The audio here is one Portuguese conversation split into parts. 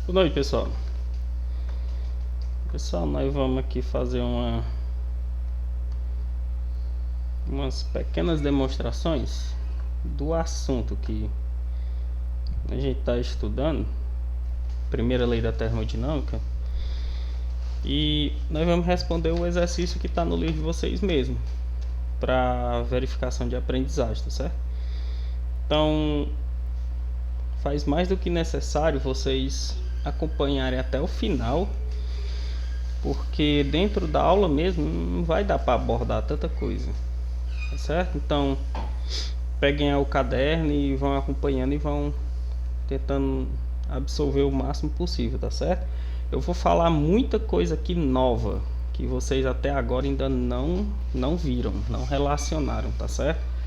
Boa noite, pessoal. Nós vamos aqui fazer umas pequenas demonstrações do assunto que a gente está estudando, primeira lei da termodinâmica, e nós vamos responder o exercício que está no livro de vocês mesmo, para verificação de aprendizagem, tá certo? Então, faz mais do que necessário vocês acompanharem até o final, porque dentro da aula mesmo não vai dar para abordar tanta coisa, tá certo? Então, peguem o caderno e vão acompanhando e vão tentando absorver o máximo possível, tá certo? Eu vou falar muita coisa aqui nova que vocês até agora ainda não viram, não relacionaram, tá certo?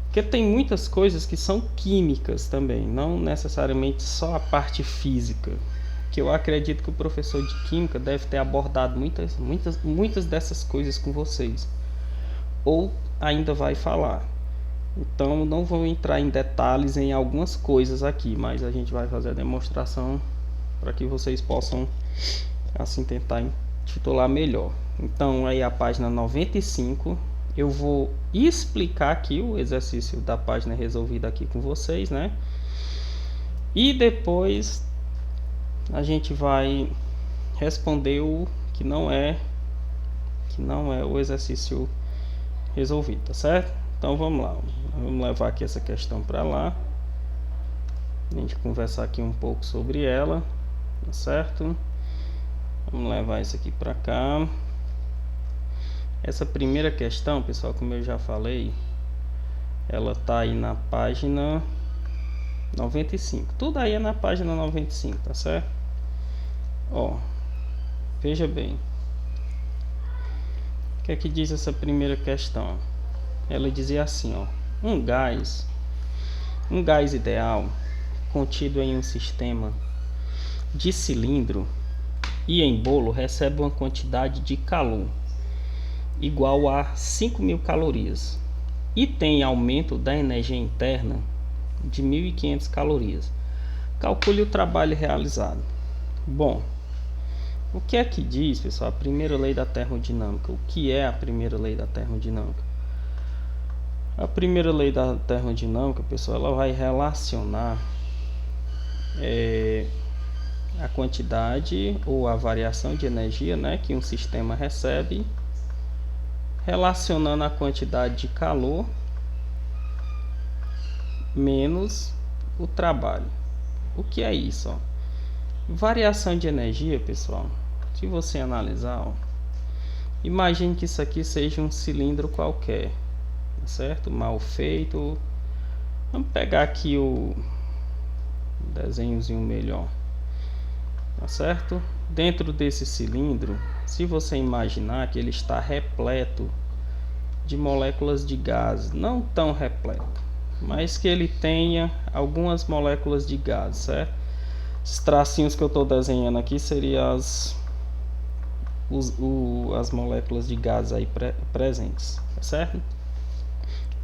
Porque tem muitas coisas que são químicas também, não necessariamente só a parte física, que eu acredito que o professor de química deve ter abordado muitas dessas coisas com vocês, ou ainda vai falar. Então não vou entrar em detalhes em algumas coisas aqui, mas a gente vai fazer a demonstração para que vocês possam assim tentar intitular melhor. Então aí a página 95, eu vou explicar aqui o exercício da página resolvida aqui com vocês, né? E depois a gente vai responder o que não é o exercício resolvido, tá certo? Então vamos lá, vamos levar aqui essa questão para lá, a gente conversar aqui um pouco sobre ela, tá certo? Vamos levar isso aqui para cá. Essa primeira questão, pessoal, como eu já falei, ela tá aí na página 95. Tudo aí é na página 95, tá certo? Ó, veja bem. O que é que diz essa primeira questão? Ela dizia assim, ó: um gás ideal contido em um sistema de cilindro e em bolo recebe uma quantidade de calor igual a 5.000 calorias e tem aumento da energia interna de 1.500 calorias. Calcule o trabalho realizado. Bom, o que é que diz, pessoal, a primeira lei da termodinâmica? O que é a primeira lei da termodinâmica? A primeira lei da termodinâmica, pessoal, ela vai relacionar a quantidade ou a variação de energia, né, que um sistema recebe, relacionando a quantidade de calor menos o trabalho. O que é isso? Ó? Variação de energia, pessoal, se você analisar, ó, imagine que isso aqui seja um cilindro qualquer, certo? Mal feito. Vamos pegar aqui o desenhozinho melhor, tá certo? Dentro desse cilindro, se você imaginar que ele está repleto de moléculas de gás, não tão repleto, mas que ele tenha algumas moléculas de gás, certo? Os tracinhos que eu estou desenhando aqui seriam as moléculas de gás aí presentes, certo?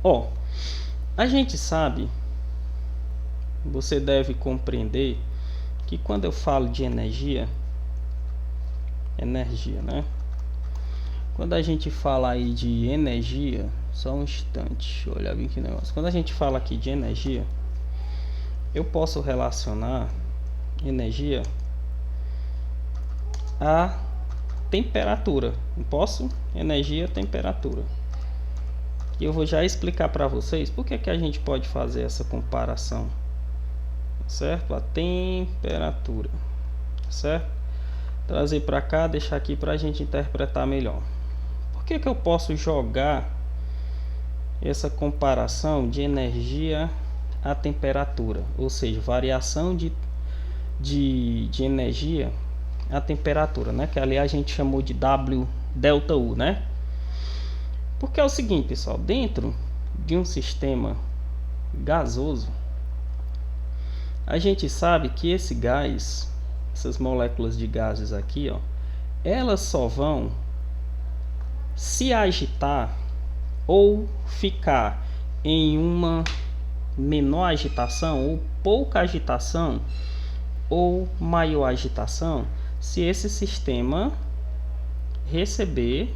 Ó, a gente sabe, você deve compreender que quando eu falo de energia, né? Quando a gente fala aí de energia, só um instante, deixa eu olhar bem que negócio. Quando a gente fala aqui de energia, eu posso relacionar energia a temperatura. Não posso? Energia, temperatura. E eu vou já explicar para vocês por que a gente pode fazer essa comparação, certo? A temperatura, certo? Trazer para cá, deixar aqui para a gente interpretar melhor. Por que eu posso jogar essa comparação de energia a temperatura, ou seja, variação de energia a temperatura, né? Que ali a gente chamou de W delta U, né? Porque é o seguinte, pessoal, dentro de um sistema gasoso, a gente sabe que esse gás, essas moléculas de gases aqui, ó, elas só vão se agitar ou ficar em uma menor agitação ou pouca agitação ou maior agitação se esse sistema receber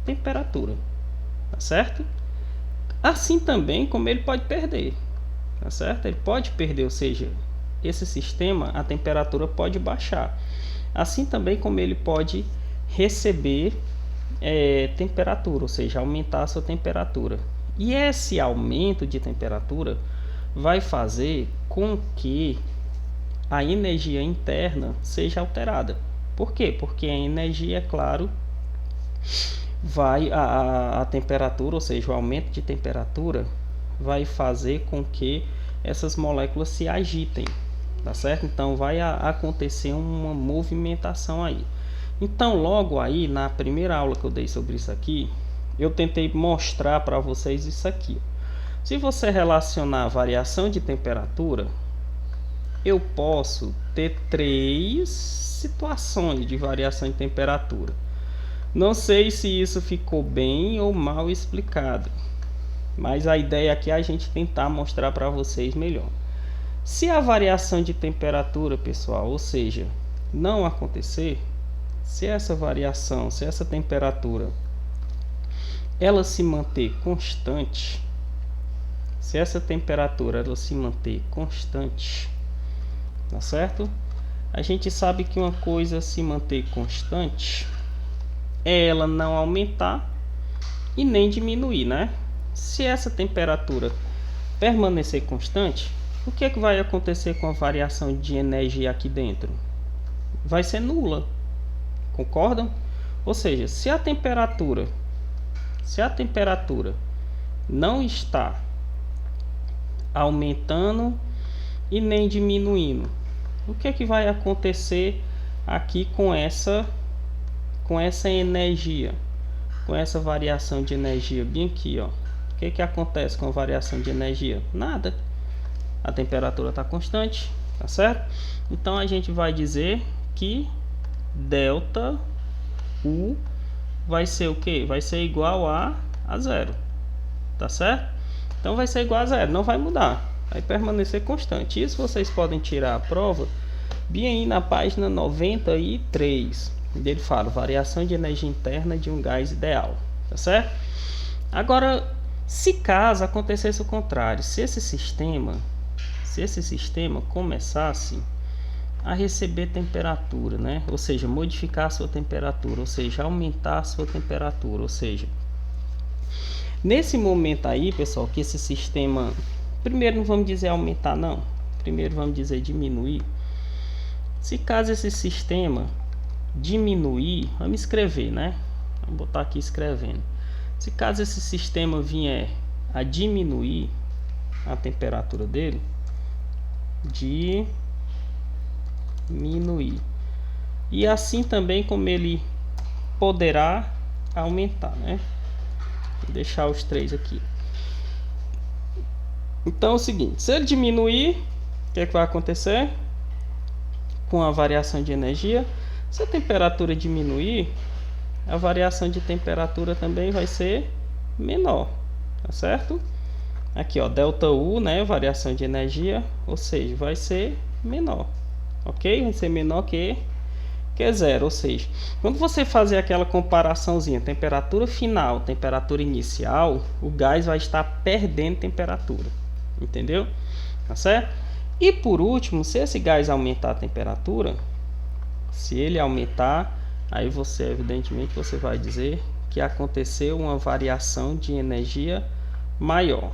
temperatura, tá certo? Assim também como ele pode perder, tá certo? Ele pode perder, ou seja, esse sistema, a temperatura pode baixar. Assim também como ele pode receber temperatura, ou seja, aumentar a sua temperatura. E esse aumento de temperatura vai fazer com que a energia interna seja alterada. Por quê? Porque a energia, é claro, vai a temperatura, ou seja, o aumento de temperatura vai fazer com que essas moléculas se agitem, tá certo? Então vai acontecer uma movimentação aí. Então logo aí na primeira aula que eu dei sobre isso aqui, eu tentei mostrar para vocês isso aqui. Se você relacionar a variação de temperatura, eu posso ter 3 situações de variação de temperatura. Não sei se isso ficou bem ou mal explicado, mas a ideia aqui é a gente tentar mostrar para vocês melhor. Se a variação de temperatura, pessoal, ou seja, não acontecer, se essa variação, se essa temperatura, ela se manter constante, se essa temperatura ela se manter constante, tá certo? A gente sabe que uma coisa se manter constante é ela não aumentar e nem diminuir, né? Se essa temperatura permanecer constante, o que é que vai acontecer com a variação de energia aqui dentro? Vai ser nula. Concordam? Ou seja, se a temperatura não está aumentando e nem diminuindo, o que é que vai acontecer aqui com essa energia, com essa variação de energia bem aqui, ó? O que acontece com a variação de energia? Nada. A temperatura está constante, tá certo? Então a gente vai dizer que delta U vai ser o que? Vai ser igual a zero, tá certo? Então vai ser igual a zero, não vai mudar, vai permanecer constante. Isso vocês podem tirar a prova bem aí na página 93. Ele fala variação de energia interna de um gás ideal, tá certo? Agora, se caso acontecesse o contrário, se esse sistema começasse a receber temperatura, né? Ou seja, modificar a sua temperatura, ou seja, aumentar a sua temperatura, ou seja, nesse momento aí, pessoal, que esse sistema, primeiro não vamos dizer aumentar não, primeiro vamos dizer diminuir. Se caso esse sistema diminuir, vamos escrever, né? Vamos botar aqui escrevendo. Se caso esse sistema vier a diminuir a temperatura dele, diminuir, e assim também como ele poderá aumentar, né? Vou deixar os 3 aqui. Então é o seguinte, se ele diminuir, o que é que vai acontecer com a variação de energia? Se a temperatura diminuir, a variação de temperatura também vai ser menor, tá certo? Aqui, ó, delta U, né, variação de energia, ou seja, vai ser menor, ok? Vai ser menor que zero, ou seja, quando você fazer aquela comparaçãozinha, temperatura final, temperatura inicial, o gás vai estar perdendo temperatura, entendeu? Tá certo? E por último, se esse gás aumentar a temperatura, se ele aumentar, aí você, evidentemente, você vai dizer que aconteceu uma variação de energia maior,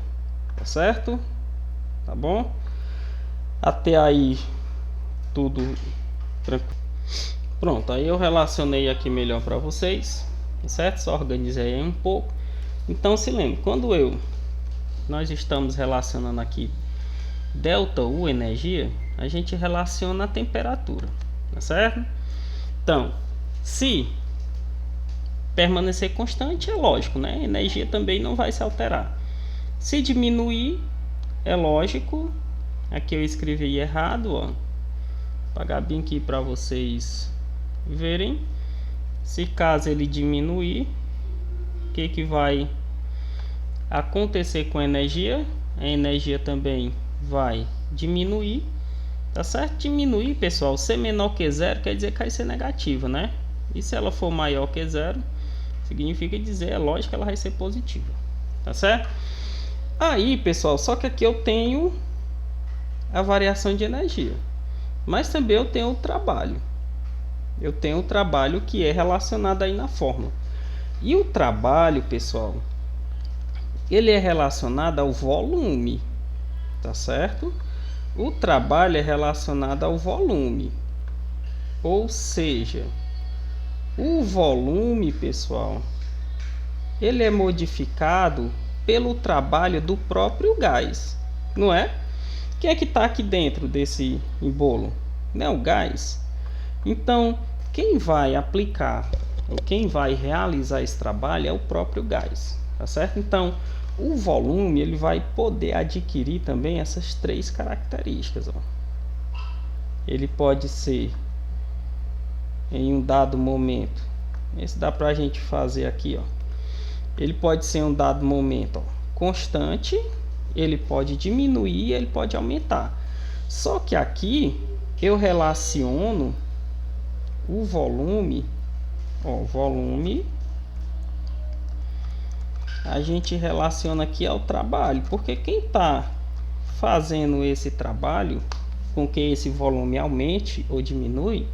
tá certo? Tá bom? Até aí, tudo tranquilo. Pronto, aí eu relacionei aqui melhor para vocês, tá certo? Só organizei aí um pouco. Então se lembre, quando nós estamos relacionando aqui delta U, energia, a gente relaciona a temperatura, tá certo? Então, se permanecer constante, é lógico, né? A energia também não vai se alterar. Se diminuir, é lógico. Aqui eu escrevi errado, ó. Vou apagar bem aqui para vocês verem. Se caso ele diminuir, o que vai acontecer com a energia? A energia também vai diminuir. Tá certo? Diminuir, pessoal, ser menor que zero quer dizer que vai ser negativa, né? E se ela for maior que zero, significa dizer, é lógico que ela vai ser positiva. Tá certo? Aí, pessoal, só que aqui eu tenho a variação de energia. Mas também eu tenho o trabalho. Eu tenho o trabalho que é relacionado aí na fórmula. E o trabalho, pessoal, ele é relacionado ao volume, tá certo? O trabalho é relacionado ao volume. Ou seja, o volume, pessoal, ele é modificado pelo trabalho do próprio gás, não é? Quem é que está aqui dentro desse embolo? Não é o gás? Então, quem vai aplicar, ou quem vai realizar esse trabalho é o próprio gás, tá certo? Então, o volume ele vai poder adquirir também essas três características. Ó. Ele pode ser em um dado momento, esse dá para a gente fazer aqui, ó. Ele pode ser em um dado momento, ó, constante, ele pode diminuir, ele pode aumentar. Só que aqui eu relaciono o volume, ó, volume a gente relaciona aqui ao trabalho, porque quem está fazendo esse trabalho com que esse volume aumente ou diminui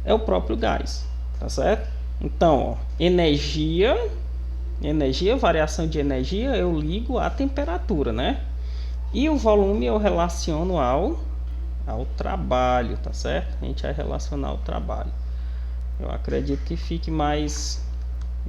é o próprio gás, tá certo? Então, ó, energia, variação de energia eu ligo à temperatura, né? E o volume eu relaciono ao trabalho, tá certo? A gente vai relacionar ao trabalho. Eu acredito que fique mais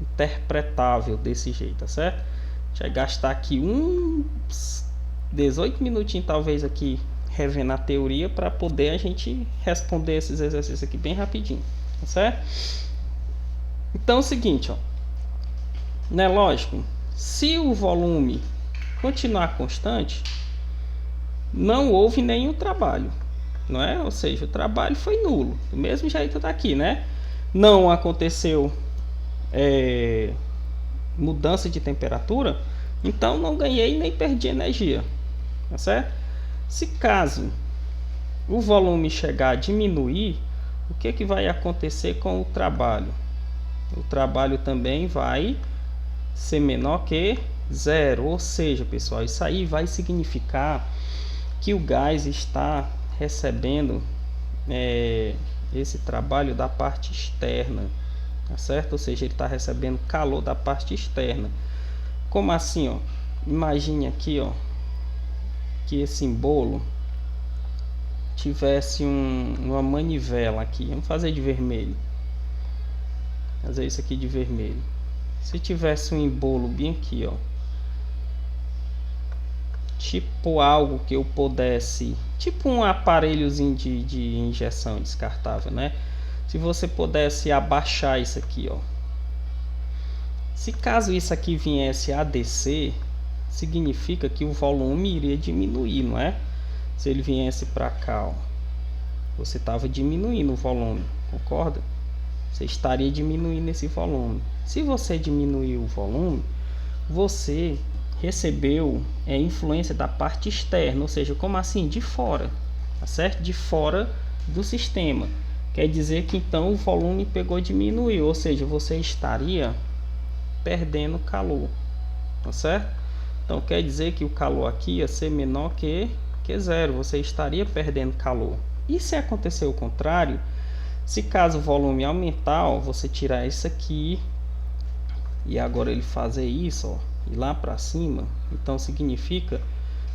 interpretável desse jeito, tá certo? A gente vai gastar aqui uns 18 minutinhos talvez aqui revendo a teoria para poder a gente responder esses exercícios aqui bem rapidinho, tá certo? Então é o seguinte, ó, né, lógico, se o volume continuar constante, não houve nenhum trabalho, não é? Ou seja, o trabalho foi nulo, do mesmo jeito daqui, né? Não aconteceu mudança de temperatura, então não ganhei nem perdi energia, tá certo? Se caso o volume chegar a diminuir, o que vai acontecer com o trabalho? O trabalho também vai ser menor que zero, ou seja, pessoal, isso aí vai significar que o gás está recebendo esse trabalho da parte externa, tá certo? Ou seja, ele está recebendo calor da parte externa. Como assim, ó? Imagine aqui, ó, que esse embolo tivesse uma manivela aqui. Vamos fazer de vermelho. Fazer isso aqui de vermelho. Se tivesse um embolo bem aqui, ó, tipo algo que eu pudesse, tipo um aparelhozinho de injeção descartável, né? Se você pudesse abaixar isso aqui, ó. Se caso isso aqui viesse a descer, significa que o volume iria diminuir, não é? Se ele viesse para cá, ó, você estava diminuindo o volume, concorda? Você estaria diminuindo esse volume. Se você diminuir o volume, você recebeu influência da parte externa, ou seja, como assim? De fora, tá certo? De fora do sistema. Quer dizer que então o volume pegou e diminuiu, ou seja, você estaria perdendo calor, tá certo? Então quer dizer que o calor aqui ia ser menor que zero, você estaria perdendo calor. E se acontecer o contrário, se caso o volume aumentar, ó, você tirar isso aqui e agora ele fazer isso, ó, e lá para cima, então significa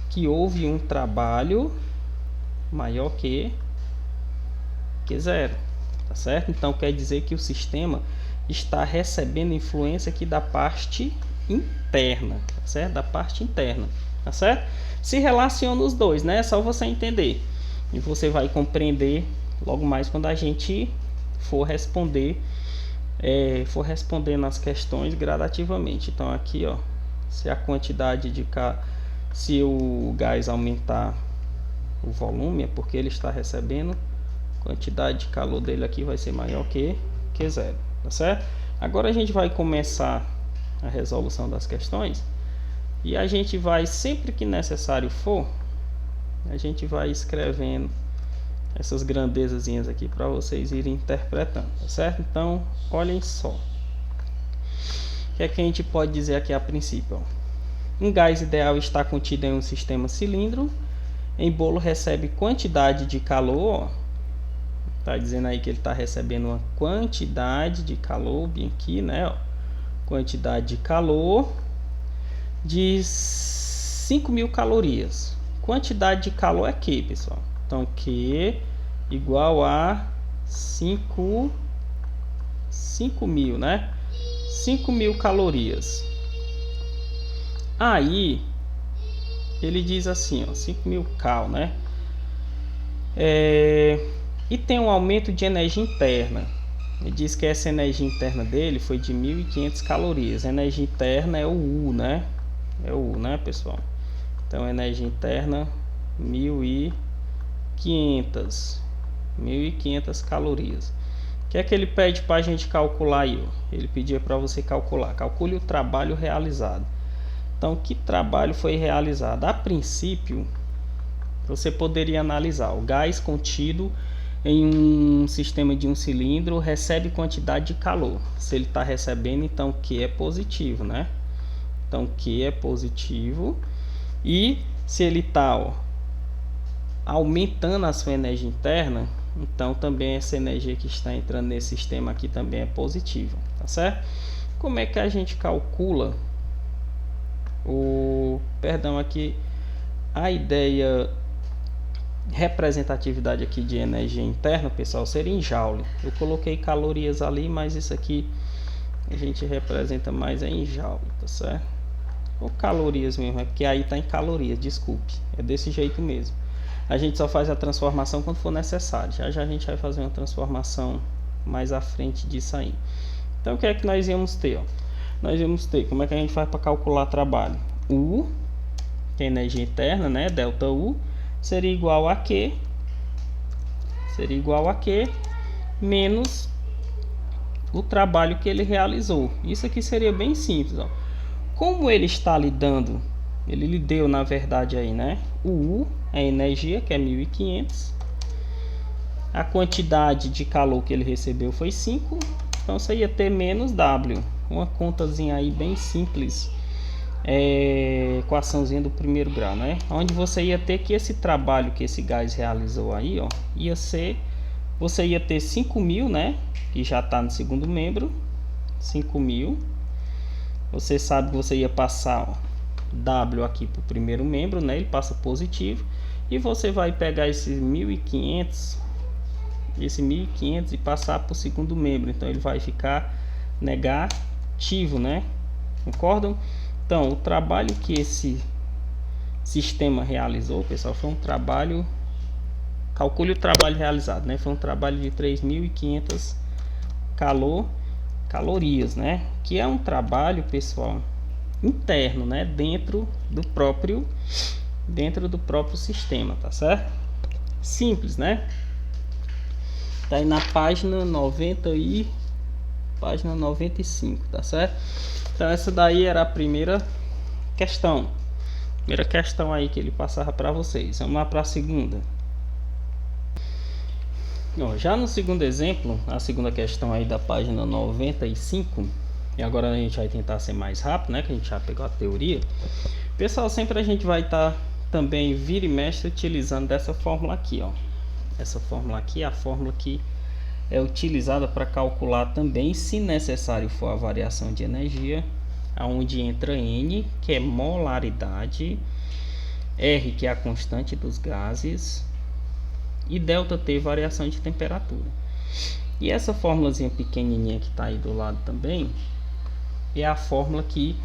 que houve um trabalho maior que zero, tá certo? Então quer dizer que o sistema está recebendo influência aqui da parte interna, tá certo? Da parte interna, tá certo? Se relaciona os dois, né? É só você entender e você vai compreender logo mais quando a gente for responder nas questões gradativamente. Então aqui, ó, se a quantidade se o gás aumentar o volume, é porque ele está recebendo, a quantidade de calor dele aqui vai ser maior que zero, tá certo? Agora a gente vai começar a resolução das questões e a gente vai, sempre que necessário for, a gente vai escrevendo essas grandezazinhas aqui para vocês irem interpretando, tá certo? Então, olhem só. O que é que a gente pode dizer aqui a princípio? Um gás ideal está contido em um sistema cilindro. Em bolo recebe quantidade de calor, tá dizendo aí que ele está recebendo uma quantidade de calor, bem aqui, né? Ó, quantidade de calor de 5.000 calorias. Quantidade de calor é Q, pessoal. Então, Q igual a 5.000, né? 5.000 calorias. Aí, ele diz assim, ó, 5.000 cal, né? E tem um aumento de energia interna. Ele diz que essa energia interna dele foi de 1.500 calorias. A energia interna é o U, né? É o U, né, pessoal? Então, energia interna 1.500 calorias. O que é que ele pede para a gente calcular aí? Ó? Ele pedia para você calcular. Calcule o trabalho realizado. Então, que trabalho foi realizado? A princípio, você poderia analisar o gás contido em um sistema de um cilindro recebe quantidade de calor. Se ele está recebendo, então Q é positivo, né? Então Q é positivo. E se ele está aumentando a sua energia interna, então também essa energia que está entrando nesse sistema aqui também é positiva, tá certo? Como é que a gente calcula aqui a ideia representatividade aqui de energia interna, pessoal, seria em joule. Eu coloquei calorias ali, mas isso aqui a gente representa mais em joule, tá certo? Ou calorias mesmo, é porque aí tá em calorias, desculpe, é desse jeito mesmo. A gente só faz a transformação quando for necessário. Já a gente vai fazer uma transformação mais à frente disso aí. Então o que é que nós íamos ter, ó? Nós íamos ter, como é que a gente faz para calcular trabalho? U, que é energia interna, né? Delta U seria igual a Q, menos o trabalho que ele realizou. Isso aqui seria bem simples, ó. Como ele está lhe dando, ele lhe deu na verdade aí, né? O U é a energia, que é 1.500. A quantidade de calor que ele recebeu foi 5. Então você ia ter menos W. Uma contazinha aí bem simples. Equaçãozinha do primeiro grau, né? Onde você ia ter que esse trabalho que esse gás realizou aí, ó, você ia ter 5.000, né? Que já está no segundo membro, 5.000. Você sabe que você ia passar, ó, W aqui para o primeiro membro, né? Ele passa positivo e você vai pegar esse 1.500 e passar para o segundo membro. Então ele vai ficar negativo, né? Concordam? Então, o trabalho que esse sistema realizou, pessoal, foi um trabalho... Calcule o trabalho realizado, né? Foi um trabalho de 3.500 calorias, né? Que é um trabalho, pessoal, interno, né? Dentro do próprio sistema, tá certo? Simples, né? Tá aí na página 95, tá certo? Então essa daí era a primeira questão. Primeira questão aí que ele passava para vocês. Vamos lá para a segunda. Ó, já no segundo exemplo, a segunda questão aí da página 95. E agora a gente vai tentar ser mais rápido, né? Que a gente já pegou a teoria. Pessoal, sempre a gente vai estar também vira e mexe utilizando dessa fórmula aqui, ó. Essa fórmula aqui é a fórmula que é utilizada para calcular também, se necessário for, a variação de energia, aonde entra N, que é molaridade, R, que é a constante dos gases, e ΔT, variação de temperatura. E essa fórmulazinha pequenininha que está aí do lado também é a fórmula que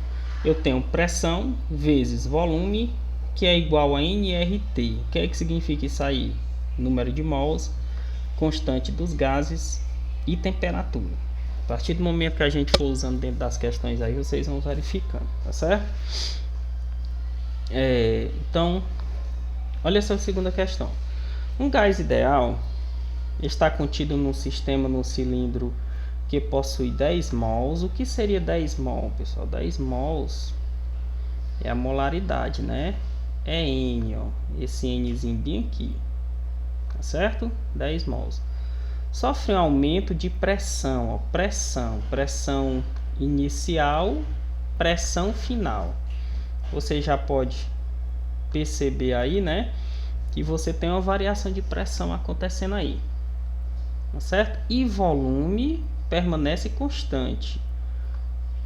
eu tenho pressão vezes volume, que é igual a nRT. O que é que significa isso aí? Número de mols, constante dos gases e temperatura. A partir do momento que a gente for usando dentro das questões aí, vocês vão verificando, tá certo? Então, olha essa segunda questão. Um gás ideal está contido no sistema, no cilindro, que possui 10 mols. O que seria 10 mols, pessoal? 10 mols é a molaridade, né? é N, ó. Esse Nzinho bem aqui, tá certo? 10 mols. Sofre um aumento de pressão, ó. Pressão inicial, pressão final. Você já pode perceber aí, né, que você tem uma variação de pressão acontecendo aí, tá certo? E volume permanece constante.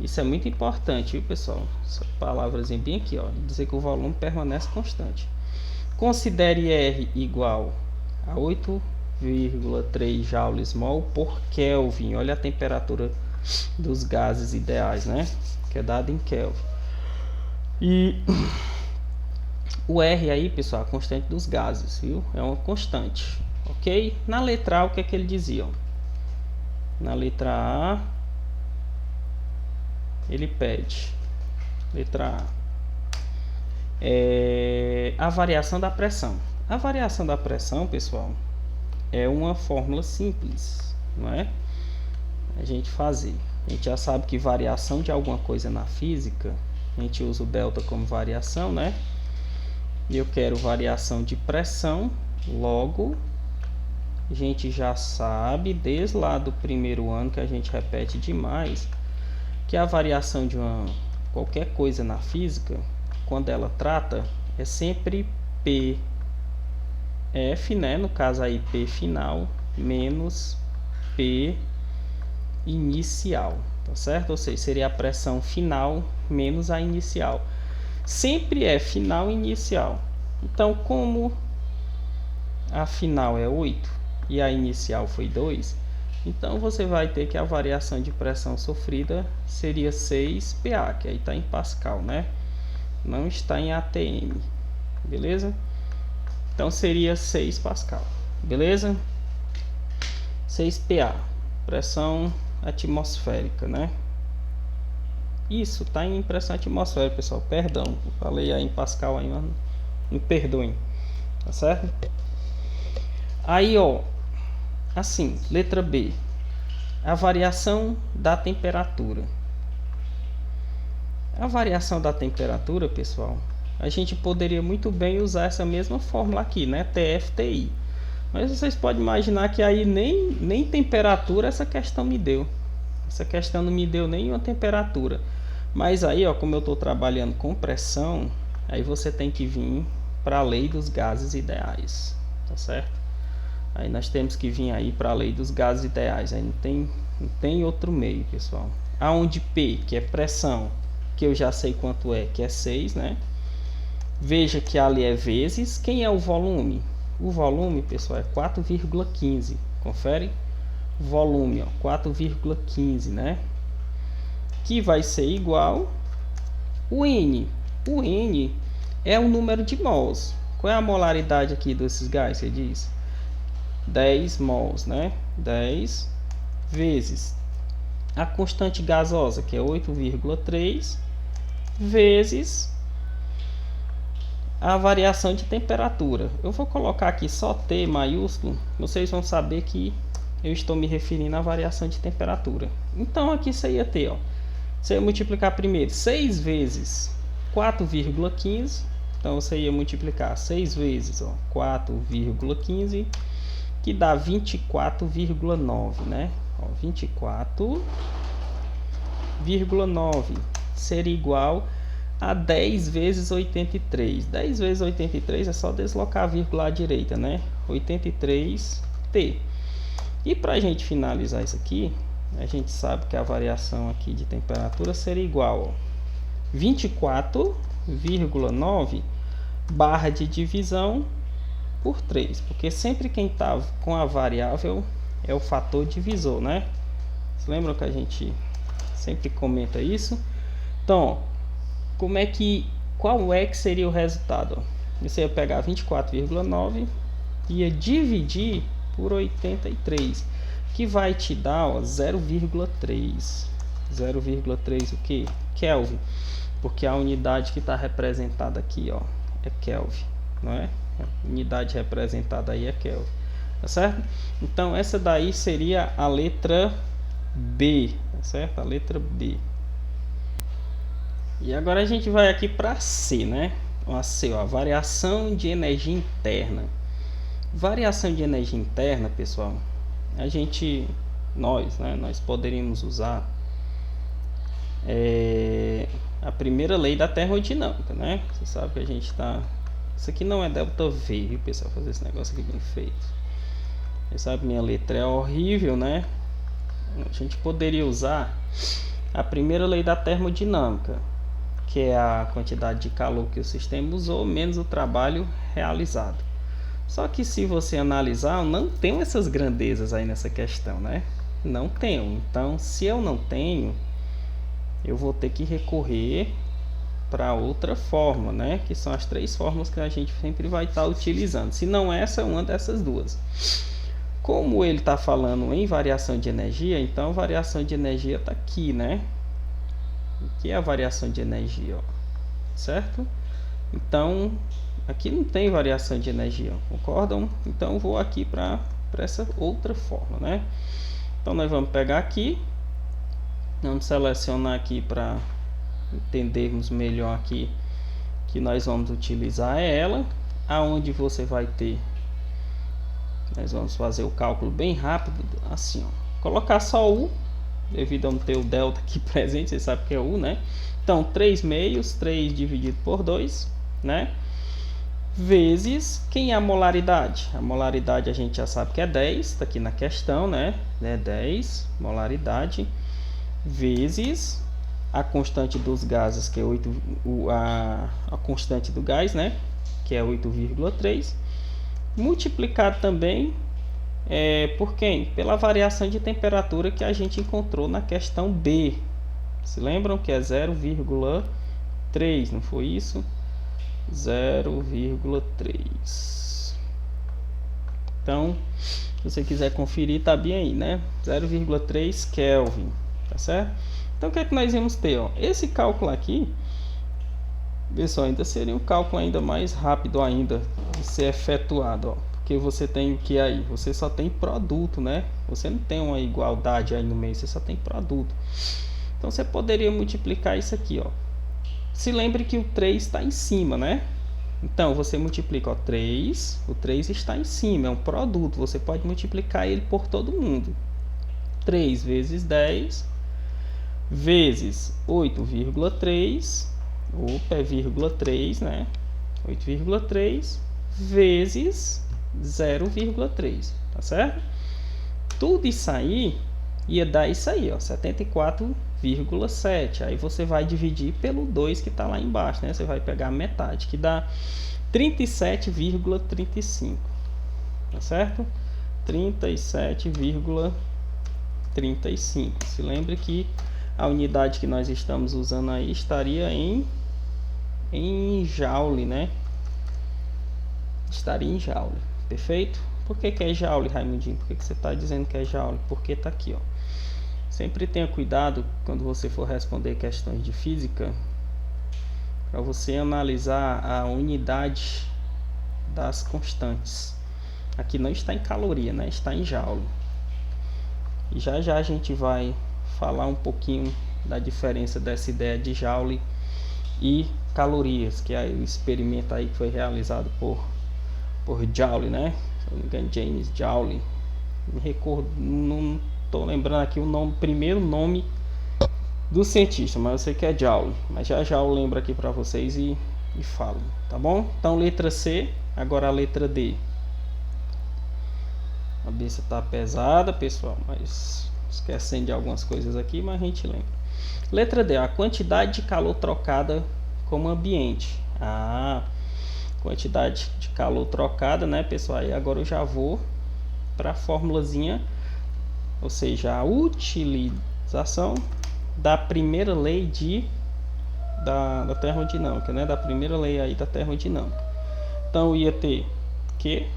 Isso é muito importante, viu, pessoal? Essa palavrazinha bem aqui, ó, dizer que o volume permanece constante. Considere R igual a 8,3 joules/mol por Kelvin. Olha a temperatura dos gases ideais, né? Que é dado em Kelvin. E o R aí, pessoal, a constante dos gases, viu? É uma constante, ok? Na letra A, o que é que ele dizia? Na letra A, ele pede, letra A, a variação da pressão. A variação da pressão, pessoal, é uma fórmula simples, não é? A gente fazer. A gente já sabe que variação de alguma coisa na física, a gente usa o delta como variação, né? E eu quero variação de pressão, logo a gente já sabe desde lá do primeiro ano, que a gente repete demais, que a variação de qualquer coisa na física, quando ela trata, é sempre P F, né? No caso aí P final menos P inicial, tá certo? Ou seja, seria a pressão final menos a inicial. Sempre é final e inicial. Então, como a final é 8 e a inicial foi 2, então você vai ter que a variação de pressão sofrida seria 6 PA, que aí está em Pascal, né? Não está em ATM, beleza? Então seria 6 Pascal, beleza? 6 PA, pressão atmosférica, né? Isso, tá em pressão atmosférica, pessoal. Perdão, falei aí em Pascal aí, mas me perdoem, tá certo? Aí, ó, assim, letra B, a variação da temperatura. A variação da temperatura, pessoal, a gente poderia muito bem usar essa mesma fórmula aqui, né? TFTI. Mas vocês podem imaginar que aí nem temperatura essa questão me deu. Essa questão não me deu nenhuma temperatura. Mas aí, ó, como eu estou trabalhando com pressão, aí você tem que vir para a lei dos gases ideais, tá certo? Aí nós temos que vir aí para a lei dos gases ideais. Aí não tem outro meio, pessoal. Aonde P, que é pressão, que eu já sei quanto é, que é 6, né? Veja que ali é vezes. Quem é o volume? O volume, pessoal, é 4,15. Confere? Volume, ó, 4,15, né? Que vai ser igual o N. O N é o número de mols. Qual é a molaridade aqui desses gases? Você diz 10 mols, né? 10 vezes a constante gasosa, que é 8,3, vezes a variação de temperatura. Eu vou colocar aqui só T maiúsculo, vocês vão saber que eu estou me referindo à variação de temperatura. Então aqui você ia ter, ó, você ia multiplicar primeiro 6 vezes 4,15, então você ia multiplicar 6 vezes, ó, 4,15, que dá 24,9, né? 24,9 seria igual a 10 vezes 83. 10 vezes 83 é só deslocar a vírgula à direita, né? 83T. E para a gente finalizar isso aqui, a gente sabe que a variação aqui de temperatura seria igual a 24,9 barra de divisão por 3, porque sempre quem está com a variável é o fator divisor, né? Vocês lembram que a gente sempre comenta isso? Então, qual é que seria o resultado? Você ia pegar 24,9 e ia dividir por 83, que vai te dar 0,3. 0,3 o que? Kelvin, porque a unidade que está representada aqui, ó, é Kelvin, não é? A unidade representada aí é Kelvin, tá certo? Então essa daí seria a letra B, tá certo? A letra B. E agora a gente vai aqui para C, né? a variação de energia interna. Variação de energia interna, pessoal, nós poderíamos usar a primeira lei da termodinâmica, né? Você sabe que a gente está... Isso aqui não é delta V, viu, pessoal? Fazer esse negócio aqui bem feito. Você sabe, minha letra é horrível, né? A gente poderia usar a primeira lei da termodinâmica, que é a quantidade de calor que o sistema usou menos o trabalho realizado. Só que se você analisar, eu não tenho essas grandezas aí nessa questão, né? Não tenho. Então, se eu não tenho, eu vou ter que recorrer para outra forma, né? Que são as 3 fórmulas que a gente sempre vai estar utilizando. Se não essa, é uma dessas duas. Como ele está falando em variação de energia, então a variação de energia está aqui, né? O que é a variação de energia, ó? Certo? Então, aqui não tem variação de energia, concordam? Então eu vou aqui para essa outra forma, né? Então nós vamos pegar aqui, vamos selecionar aqui para entendermos melhor aqui que nós vamos utilizar ela, aonde você vai ter, nós vamos fazer o cálculo bem rápido, assim, ó, colocar só U, devido a não ter o delta aqui presente, você sabe que é U, né? Então 3 meios, 3 dividido por 2, né? Vezes, quem é a molaridade? A molaridade a gente já sabe que é 10, está aqui na questão, né? 10, molaridade, vezes a constante dos gases, que é a constante do gás, né? Que é 8,3, multiplicado também por quem? Pela variação de temperatura que a gente encontrou na questão B. Se lembram que é 0,3, não foi isso? 0,3. Então, se você quiser conferir, tá bem aí, né? 0,3 Kelvin, tá certo? Então, o que é que nós vamos ter, ó? Esse cálculo aqui, pessoal, ainda seria um cálculo ainda mais rápido ainda de ser efetuado, ó. Porque você tem o que aí? Você só tem produto, né? Você não tem uma igualdade aí no meio, você só tem produto. Então, você poderia multiplicar isso aqui, ó. Se lembre que o 3 está em cima, né? Então, você multiplica, ó, 3. O 3 está em cima, é um produto. Você pode multiplicar ele por todo mundo. 3 vezes 10 vezes 8,3. Opa, é vírgula 3, né? 8,3 vezes 0,3. Tá certo? Tudo isso aí ia dar isso aí, ó, 74,7. Aí você vai dividir pelo 2 que está lá embaixo, né? Você vai pegar a metade, que dá 37,35. Tá certo? 37,35. Se lembre que a unidade que nós estamos usando aí estaria em joule, né? Estaria em joule. Perfeito? Por que é joule, Raimundinho? Por que você está dizendo que é joule? Porque está aqui, ó. Sempre tenha cuidado quando você for responder questões de física, para você analisar a unidade das constantes. Aqui não está em caloria, né? Está em joule. E já já a gente vai falar um pouquinho da diferença dessa ideia de joule e calorias, que é o experimento aí que foi realizado por Joule, né? Se não me engano, James Joule. Me recordo, não estou lembrando aqui o primeiro nome do cientista, mas eu sei que é Joule. Mas já já eu lembro aqui para vocês e falo, tá bom? Então, letra C, agora a letra D. A cabeça tá pesada, pessoal, mas esquecendo de algumas coisas aqui, mas a gente lembra. Letra D, a quantidade de calor trocada como ambiente. Quantidade de calor trocada, né, pessoal? E agora eu já vou para a formulazinha, ou seja, a utilização da primeira lei da termodinâmica, né? Da primeira lei aí da termodinâmica. Então ia ter que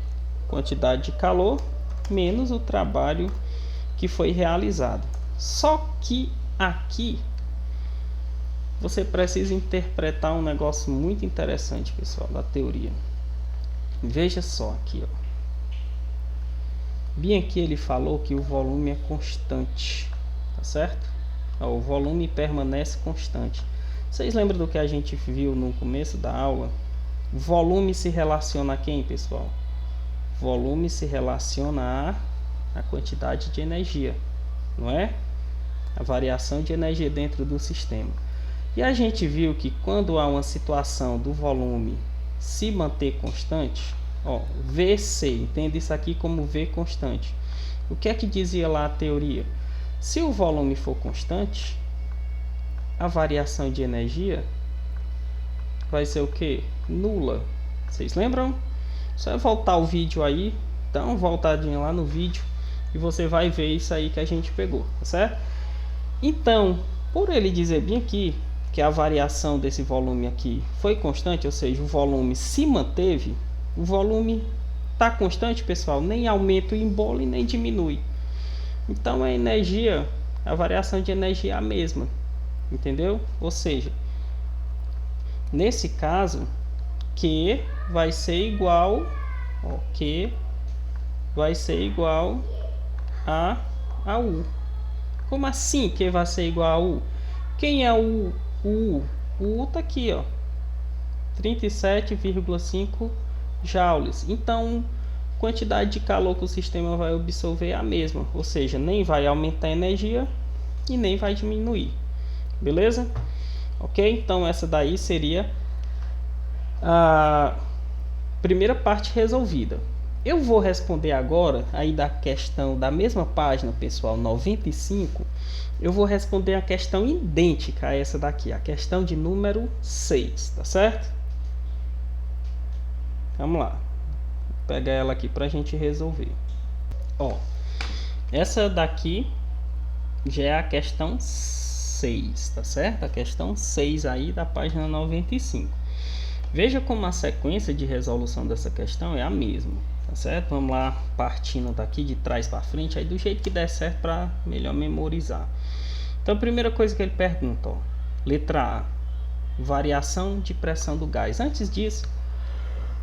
quantidade de calor menos o trabalho que foi realizado. Só que aqui você precisa interpretar um negócio muito interessante, pessoal, da teoria. Veja só aqui, ó. Bem aqui ele falou que o volume é constante, tá certo? Ó, o volume permanece constante. Vocês lembram do que a gente viu no começo da aula? Volume se relaciona a quem, pessoal? Volume se relaciona a quantidade de energia, não é? A variação de energia dentro do sistema. E a gente viu que quando há uma situação do volume se manter constante, ó, VC, entenda isso aqui como V constante. O que é que dizia lá a teoria? Se o volume for constante, a variação de energia vai ser o que? Nula. Vocês lembram? Só é voltar o vídeo aí, dá uma voltadinha lá no vídeo e você vai ver isso aí que a gente pegou, tá certo? Então, por ele dizer bem aqui que a variação desse volume aqui foi constante, ou seja, o volume se manteve, o volume está constante, pessoal, nem aumenta o embolo e nem diminui. Então a energia, a variação de energia é a mesma, entendeu? Ou seja, nesse caso, Q vai ser igual, ó, Q vai ser igual a U. Como assim Q vai ser igual a U? Quem é o U? O U tá aqui, ó, 37,5 joules. Então, quantidade de calor que o sistema vai absorver é a mesma, ou seja, nem vai aumentar a energia e nem vai diminuir, beleza? Ok? Então essa daí seria a primeira parte resolvida. Eu vou responder agora aí da questão da mesma página, pessoal, 95. Eu vou responder a questão idêntica a essa daqui, a questão de número 6, tá certo? Vamos lá. Vou pegar ela aqui para a gente resolver. Ó, essa daqui já é a questão 6, tá certo? A questão 6 aí da página 95. Veja como a sequência de resolução dessa questão é a mesma, tá certo? Vamos lá, partindo daqui de trás para frente, aí do jeito que der certo para melhor memorizar. Então, a primeira coisa que ele pergunta, ó, letra A, variação de pressão do gás. Antes disso,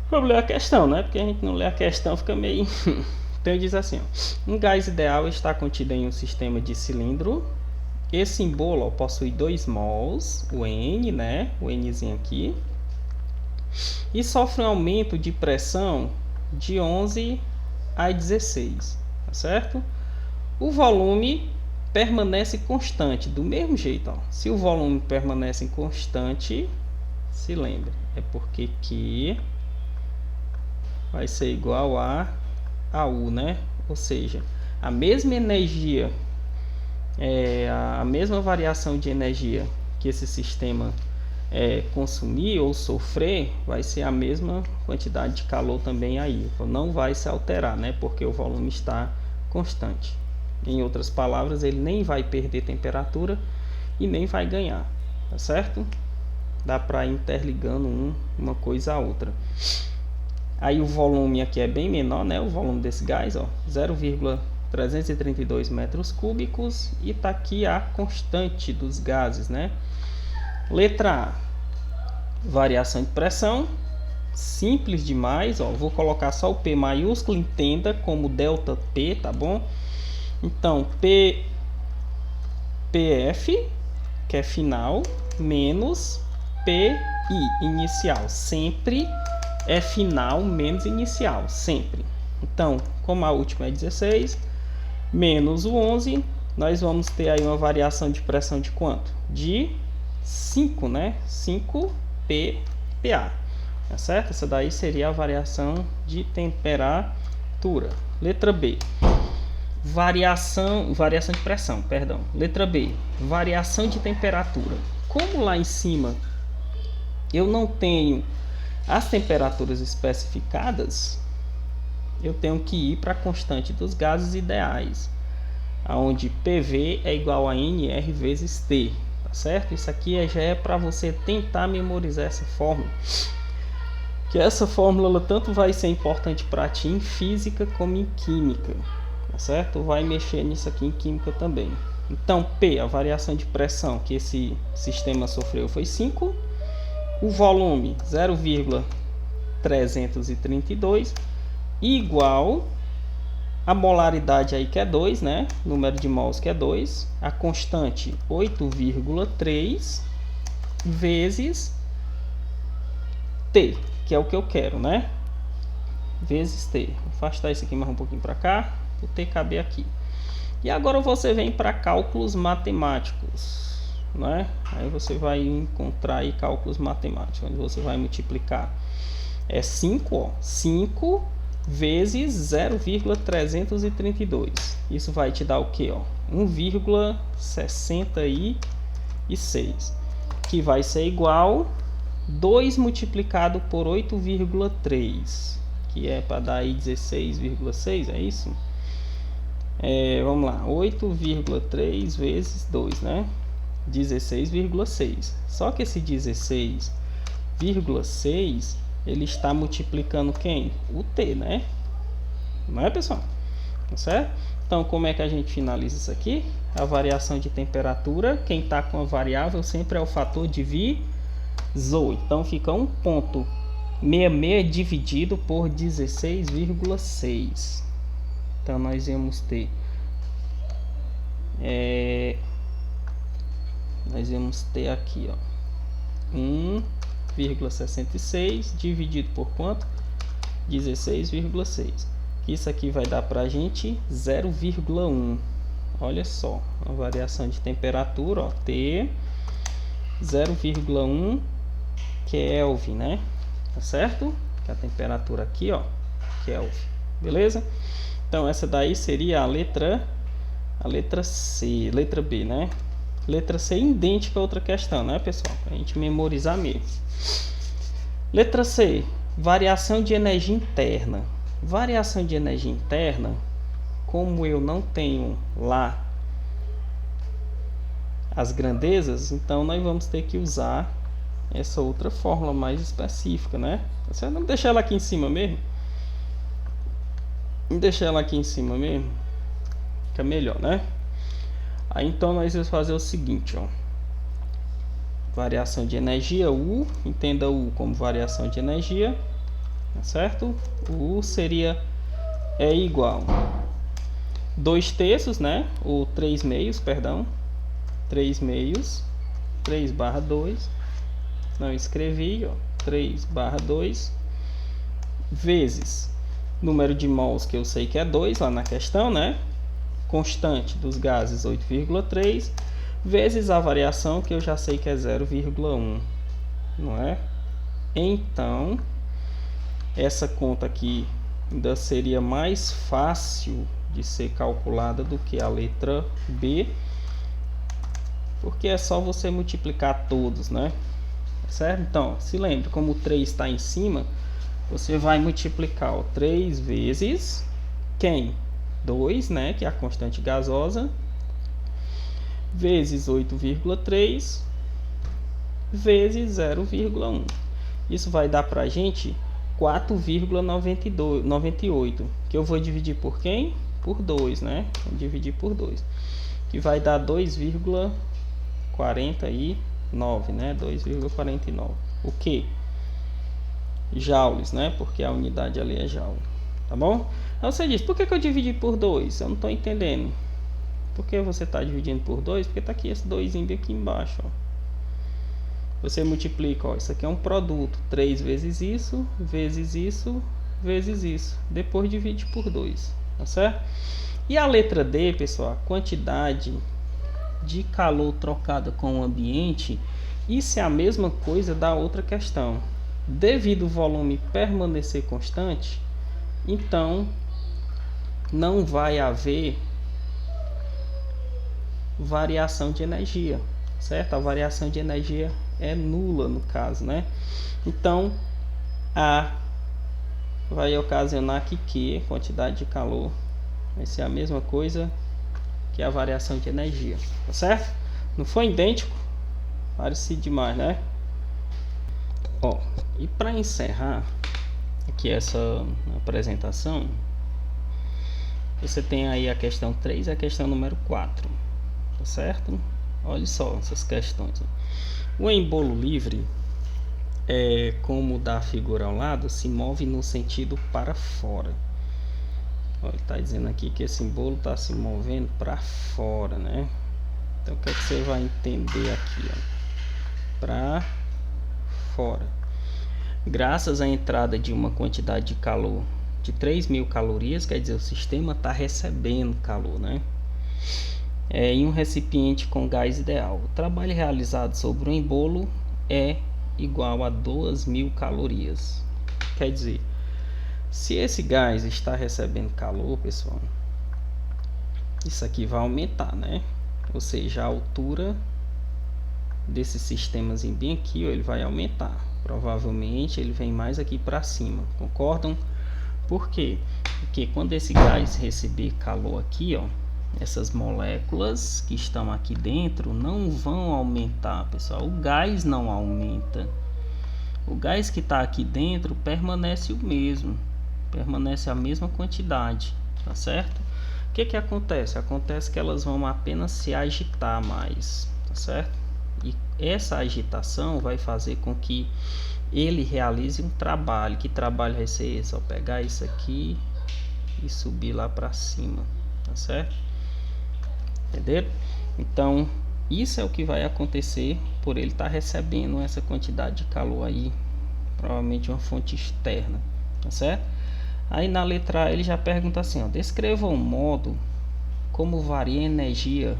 vamos ler a questão, né? Porque a gente não lê a questão, fica meio... Então ele diz assim, ó, um gás ideal está contido em um sistema de cilindro. Esse símbolo, ó, possui 2 mols, o N, né? O Nzinho aqui. E sofre um aumento de pressão de 11 a 16, tá certo? O volume permanece constante, do mesmo jeito, ó. Se o volume permanece constante, se lembre, é porque Q vai ser igual a U, né? Ou seja, a mesma energia, a mesma variação de energia que esse sistema consumir ou sofrer, vai ser a mesma quantidade de calor também aí. Então, não vai se alterar, né? Porque o volume está constante. Em outras palavras, ele nem vai perder temperatura e nem vai ganhar, tá certo? Dá para ir interligando uma coisa a outra. Aí o volume aqui é bem menor, né? O volume desse gás, ó, 0,332 metros cúbicos, e tá aqui a constante dos gases, né? Letra A, variação de pressão, simples demais, ó, vou colocar só o P maiúsculo, entenda como delta P, tá bom? Então, PF, que é final, menos PI, inicial, sempre é final menos inicial, sempre. Então, como a última é 16, menos o 11, nós vamos ter aí uma variação de pressão de quanto? De 5, né? 5 PPa, tá certo? Essa daí seria a variação de temperatura. Letra B, variação de pressão, perdão. Letra B, variação de temperatura. Como lá em cima eu não tenho as temperaturas especificadas, eu tenho que ir para a constante dos gases ideais, onde PV é igual a NR vezes T, tá certo? Isso aqui já é para você tentar memorizar essa fórmula, que essa fórmula ela tanto vai ser importante para ti em física como em química, tá certo? Vai mexer nisso aqui em química também. Então, P, a variação de pressão que esse sistema sofreu foi 5. O volume 0,332 igual a molaridade aí que é 2, né? Número de mols que é 2, a constante 8,3 vezes T, que é o que eu quero, né? Vezes t. Vou afastar isso aqui mais um pouquinho para cá, o t caber aqui. E agora você vem para cálculos matemáticos, né? Aí você vai encontrar aí cálculos matemáticos, onde você vai multiplicar 5, ó, 5 vezes 0,332. Isso vai te dar o que, ó? 1,66, que vai ser igual 2 multiplicado por 8,3, que é para dar aí 16,6, é isso? Vamos lá, 8,3 vezes 2, né? 16,6. Só que esse 16,6 ele está multiplicando quem? O t, né? Não é, pessoal? Tá certo? Então, como é que a gente finaliza isso aqui? A variação de temperatura, quem está com a variável sempre é o fator divisor. Então, fica 1,66 dividido por 16,6. Então, nós vamos ter... nós vamos ter aqui, ó, 1,66 dividido por quanto? 16,6. Isso aqui vai dar para a gente 0,1. Olha só, a variação de temperatura, ó, T 0,1 Kelvin, né? Tá certo? Que a temperatura aqui, ó, Kelvin. Beleza? Então essa daí seria a letra C, letra B, né? Letra C idêntica a outra questão, né, pessoal? Pra gente memorizar mesmo. Letra C, variação de energia interna. Variação de energia interna, como eu não tenho lá as grandezas, então nós vamos ter que usar essa outra fórmula mais específica, né? Você não deixar ela aqui em cima mesmo? Deixar ela aqui em cima mesmo, que é melhor, né? Aí então nós vamos fazer o seguinte, ó. Variação de energia, U, entenda U como variação de energia, tá certo? O U seria igual 2/3, né? Ou 3/2, perdão. 3/2, 3/2, não escrevi, ó, 3/2, vezes número de mols que eu sei que é 2 lá na questão, né? Constante dos gases 8,3, vezes a variação que eu já sei que é 0,1, não é? Então, essa conta aqui ainda seria mais fácil de ser calculada do que a letra B, porque é só você multiplicar todos, né? Certo? Então, se lembre, como o 3 está em cima, você vai multiplicar, ó, 3 vezes quem? 2, né? Que é a constante gasosa, vezes 8,3, vezes 0,1. Isso vai dar para a gente 4,98, que eu vou dividir por quem? Por 2, né? Vou dividir por 2, que vai dar 2,49, né? 2,49. O que? Joules, né? Porque a unidade ali é joule, tá bom? Aí você diz, por que eu dividi por 2? Eu não estou entendendo. Por que você está dividindo por 2? Porque está aqui esse 2 aqui embaixo, ó. Você multiplica, ó, isso aqui é um produto, 3 vezes isso, vezes isso, vezes isso. Depois divide por 2, tá certo? E a letra D, pessoal, a quantidade de calor trocada com o ambiente, isso é a mesma coisa da outra questão. Devido o volume permanecer constante, então não vai haver variação de energia, certo? A variação de energia é nula no caso, né? Então A vai ocasionar que a quantidade de calor vai ser a mesma coisa que a variação de energia, tá certo? Não foi idêntico? Parecido demais, né? Ó, e para encerrar aqui essa apresentação, você tem aí a questão 3 e a questão número 4, tá certo? Olha só essas questões. O embolo livre, como da figura ao lado, se move no sentido para fora. Ó, ele está dizendo aqui que esse embolo está se movendo para fora, né? Então o que é que você vai entender aqui, ó? Para fora. graças à entrada de uma quantidade de calor de 3.000 calorias, quer dizer, o sistema está recebendo calor, né? Em um recipiente com gás ideal. O trabalho realizado sobre um embolo é igual a 2.000 calorias. Quer dizer, se esse gás está recebendo calor, pessoal, isso aqui vai aumentar, né? Ou seja, a altura desse sistemazinho bem aqui, ó, ele vai aumentar. Provavelmente ele vem mais aqui para cima, concordam? Por quê? Porque quando esse gás receber calor aqui, ó, essas moléculas que estão aqui dentro não vão aumentar, pessoal. O gás não aumenta. O gás que está aqui dentro permanece o mesmo, permanece a mesma quantidade, tá certo? O que que acontece? Acontece que elas vão apenas se agitar mais, tá certo? E essa agitação vai fazer com que ele realize um trabalho. Que trabalho vai ser esse? Ó, pegar isso aqui e subir lá para cima, tá certo? Entenderam? Então isso é o que vai acontecer por ele estar recebendo essa quantidade de calor aí, provavelmente uma fonte externa, tá certo? Aí na letra A ele já pergunta assim, ó, descreva um modo como varia a energia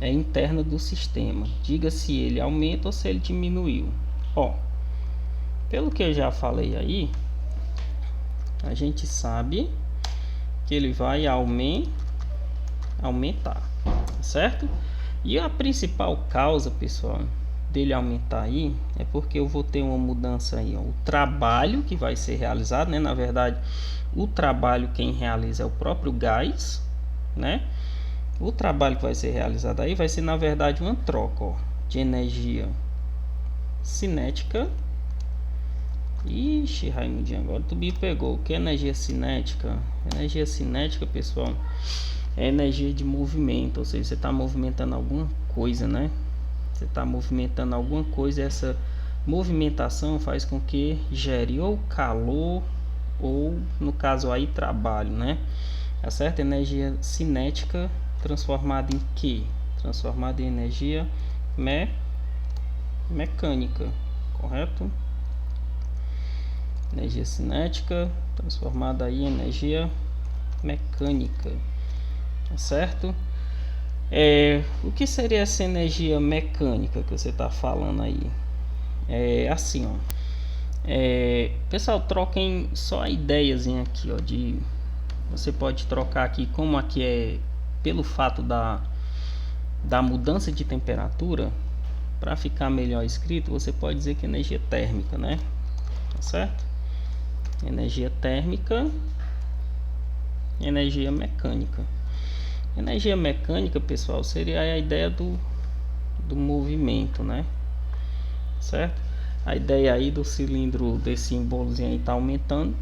interna do sistema, diga se ele aumenta ou se ele diminuiu. Ó, pelo que eu já falei aí, a gente sabe que ele vai aumentar, certo? E a principal causa, pessoal, dele aumentar aí é porque eu vou ter uma mudança aí, ó, o trabalho que vai ser realizado, né? Na verdade, o trabalho quem realiza é o próprio gás, né? O trabalho que vai ser realizado aí vai ser, na verdade, uma troca, ó, de energia cinética. Ixi, Raimundinho, agora tu me pegou. O que é energia cinética? Energia cinética, pessoal, é energia de movimento, ou seja, você está movimentando alguma coisa, né? Você está movimentando alguma coisa, essa movimentação faz com que gere ou calor ou, no caso aí, trabalho, né? Tá certo? Energia cinética transformada em quê? Transformada em energia mecânica, correto? Energia cinética transformada aí em energia mecânica, tá certo? O que seria essa energia mecânica que você está falando aí? Assim, ó. Pessoal, troquem só a ideiazinha aqui, ó, de você pode trocar aqui, como aqui é pelo fato da mudança de temperatura, para ficar melhor escrito, você pode dizer que é energia térmica, né? Tá certo? Energia térmica, energia mecânica. Energia mecânica, pessoal, seria a ideia do movimento, né? Certo? A ideia aí do cilindro desse embolozinho aí tá aumentando,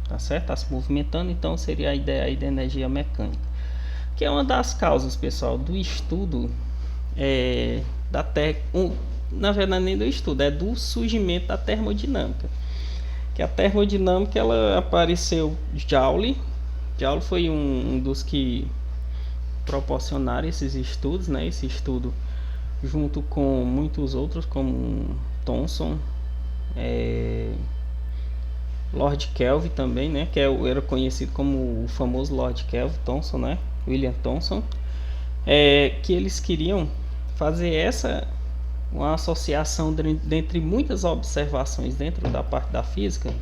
tá certo? Tá se movimentando, então seria a ideia aí da energia mecânica, que é uma das causas, pessoal, do estudo na verdade nem do estudo, é do surgimento da termodinâmica. Que a termodinâmica, ela apareceu Joule foi um dos que proporcionaram esses estudos, né? Esse estudo junto com muitos outros, como Thomson, Lord Kelvin também, né? Que era conhecido como o famoso Lord Kelvin, Thomson, né? William Thomson, que eles queriam fazer uma associação dentre muitas observações dentro da parte da física.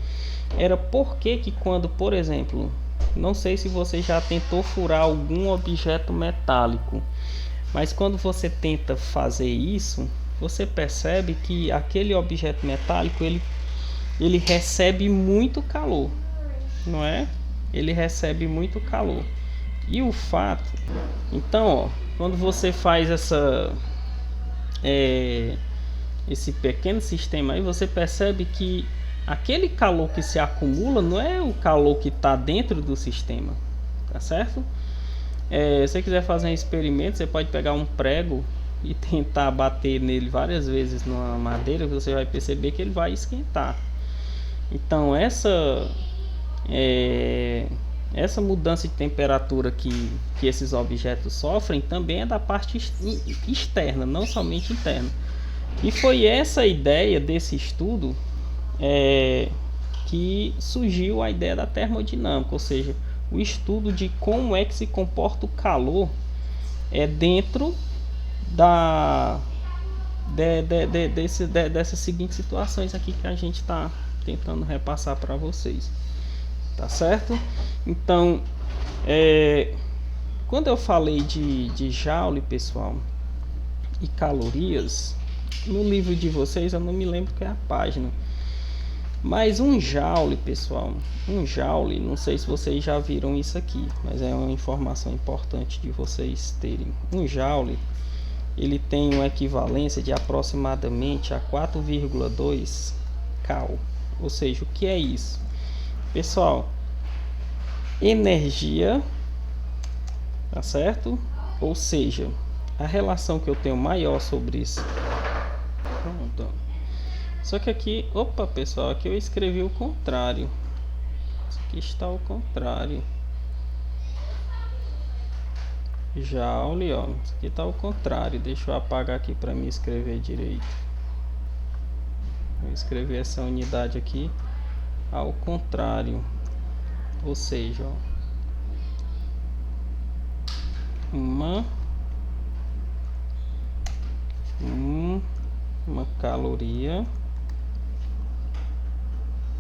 Era porque que quando, por exemplo, não sei se você já tentou furar algum objeto metálico, mas quando você tenta fazer isso, você percebe que aquele objeto metálico ele recebe muito calor, não é? Ele recebe muito calor. E o fato, então, ó, quando você faz esse pequeno sistema aí, você percebe que aquele calor que se acumula não é o calor que está dentro do sistema, tá certo? Se você quiser fazer um experimento, você pode pegar um prego e tentar bater nele várias vezes numa madeira, você vai perceber que ele vai esquentar. Então essa mudança de temperatura que esses objetos sofrem também é da parte externa, não somente interna. E foi essa a ideia desse estudo que surgiu a ideia da termodinâmica, ou seja, o estudo de como é que se comporta o calor dentro dessas seguintes situações aqui que a gente está tentando repassar para vocês, tá certo? Então, quando eu falei de joule, pessoal, e calorias, no livro de vocês eu não me lembro que é a página, mas um joule, pessoal, não sei se vocês já viram isso aqui, mas é uma informação importante de vocês terem. Um joule, ele tem uma equivalência de aproximadamente a 4,2 cal. Ou seja, o que é isso? Pessoal, energia, tá certo? Ou seja, a relação que eu tenho maior sobre isso. Pronto. Só que aqui, opa, pessoal, aqui eu escrevi o contrário. Isso aqui está ao contrário. Joule, ó. Isso aqui está ao contrário. Deixa eu apagar aqui para me escrever direito. Vou escrever essa unidade aqui ao contrário. Ou seja, ó, uma caloria.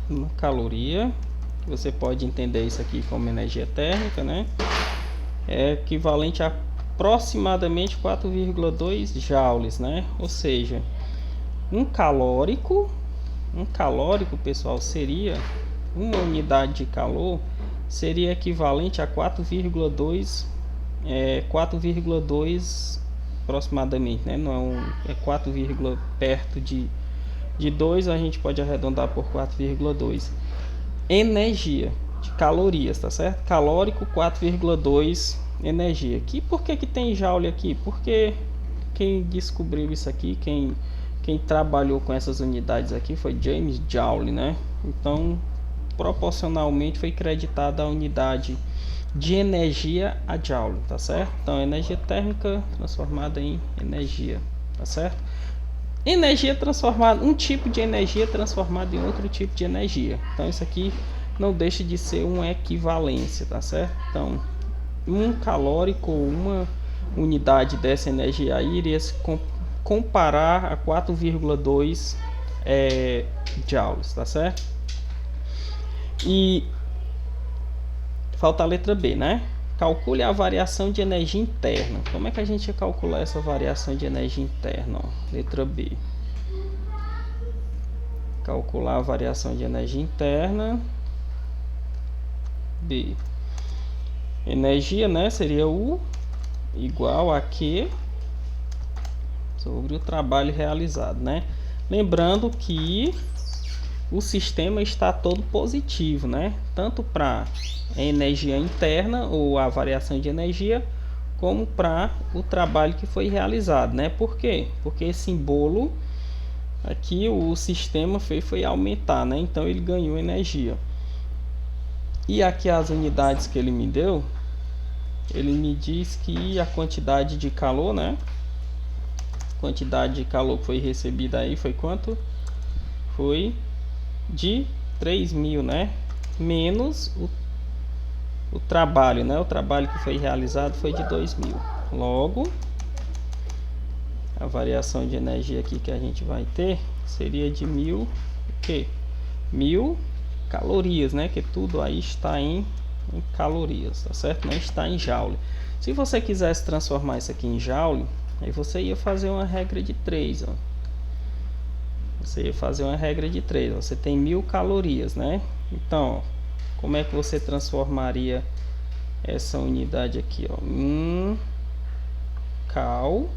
Uma caloria, você pode entender isso aqui como energia térmica, né? É equivalente a aproximadamente 4,2 joules, né? Ou seja, um calórico, pessoal, seria uma unidade de calor, seria equivalente a 4,2 aproximadamente, né? Não é 4, perto de 2, a gente pode arredondar por 4,2 energia de calorias, tá certo? Calórico 4,2 energia. Aqui, por que tem joule aqui? Porque quem descobriu isso aqui, quem trabalhou com essas unidades aqui foi James Joule, né? Então, proporcionalmente foi creditada a unidade de energia a joule, tá certo? Então, energia térmica transformada em energia, tá certo? Energia transformada, um tipo de energia transformada em outro tipo de energia. Então isso aqui não deixa de ser uma equivalência, tá certo? Então, um calórico ou uma unidade dessa energia aí iria se comparar a 4,2 joules, tá certo? E falta a letra B, né? Calcule a variação de energia interna. Como é que a gente ia calcular essa variação de energia interna? Ó, letra B. Calcular a variação de energia interna. B. Energia, né? Seria U igual a Q sobre o trabalho realizado, né? Lembrando que o sistema está todo positivo, né? Tanto para a energia interna ou a variação de energia, como para o trabalho que foi realizado, né? Por quê? Porque esse símbolo aqui, o sistema foi aumentar, né? Então ele ganhou energia. E aqui as unidades que ele me deu, ele me diz que a quantidade de calor, né? Quantidade de calor que foi recebida aí foi quanto? Foi de 3.000, né? Menos o trabalho, né? O trabalho que foi realizado foi de 2.000. Logo, a variação de energia aqui que a gente vai ter seria de 1.000 calorias, né? Que tudo aí está em calorias, tá certo? Não está em joule. Se você quisesse transformar isso aqui em joule, aí você ia fazer uma regra de 3, ó. Você ia fazer uma regra de 3. Você tem 1.000 calorias, né? Então, ó, como é que você transformaria essa unidade aqui, ó? Cal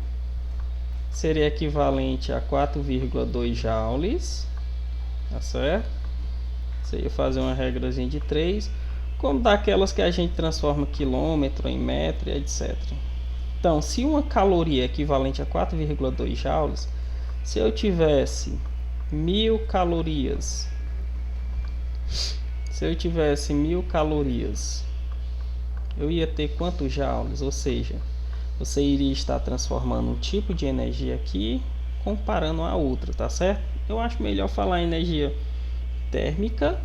seria equivalente a 4,2 joules, tá certo? Você ia fazer uma regrazinha de 3, como daquelas que a gente transforma quilômetro em metro, etc. Então, se uma caloria é equivalente a 4,2 joules, se eu tivesse 1.000 calorias, eu ia ter quantos joules? Ou seja, você iria estar transformando um tipo de energia aqui comparando a outra, tá certo? Eu acho melhor falar energia térmica,